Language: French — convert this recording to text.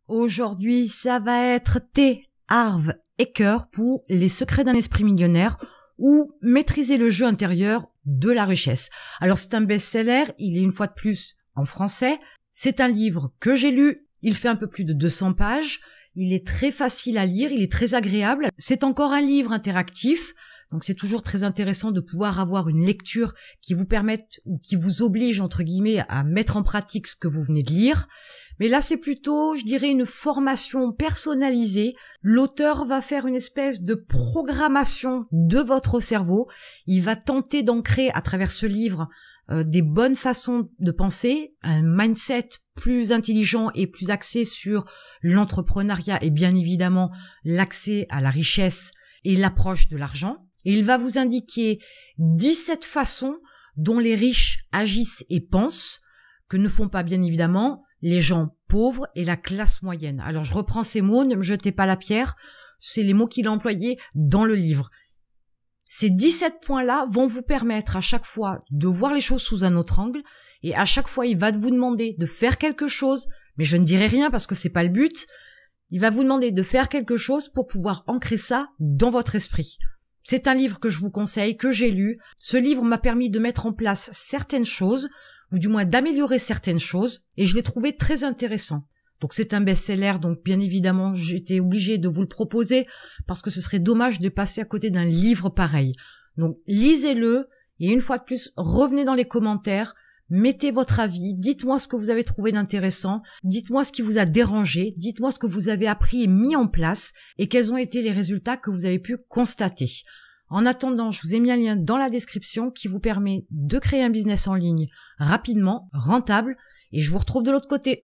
Aujourd'hui, ça va être T. Harv Eker pour Les secrets d'un esprit millionnaire ou Maîtriser le jeu intérieur de la richesse. Alors c'est un best-seller, il est une fois de plus en français. C'est un livre que j'ai lu, il fait un peu plus de 200 pages, il est très facile à lire, il est très agréable. C'est encore un livre interactif, donc c'est toujours très intéressant de pouvoir avoir une lecture qui vous permette ou qui vous oblige entre guillemets à mettre en pratique ce que vous venez de lire. Mais là, c'est plutôt, je dirais, une formation personnalisée. L'auteur va faire une espèce de programmation de votre cerveau. Il va tenter d'ancrer à travers ce livre des bonnes façons de penser, un mindset plus intelligent et plus axé sur l'entrepreneuriat et bien évidemment l'accès à la richesse et l'approche de l'argent. Et il va vous indiquer 17 façons dont les riches agissent et pensent, que ne font pas bien évidemment les gens pauvres et la classe moyenne. Alors je reprends ces mots, ne me jetez pas la pierre, c'est les mots qu'il a employés dans le livre. Ces 17 points-là vont vous permettre à chaque fois de voir les choses sous un autre angle, et à chaque fois il va vous demander de faire quelque chose, mais je ne dirai rien parce que c'est pas le but, il va vous demander de faire quelque chose pour pouvoir ancrer ça dans votre esprit. C'est un livre que je vous conseille, que j'ai lu. Ce livre m'a permis de mettre en place certaines choses, ou du moins d'améliorer certaines choses, et je l'ai trouvé très intéressant. Donc c'est un best-seller, donc bien évidemment j'étais obligée de vous le proposer, parce que ce serait dommage de passer à côté d'un livre pareil. Donc lisez-le, et une fois de plus, revenez dans les commentaires, mettez votre avis, dites-moi ce que vous avez trouvé d'intéressant, dites-moi ce qui vous a dérangé, dites-moi ce que vous avez appris et mis en place, et quels ont été les résultats que vous avez pu constater. En attendant, je vous ai mis un lien dans la description qui vous permet de créer un business en ligne rapidement, rentable, et je vous retrouve de l'autre côté.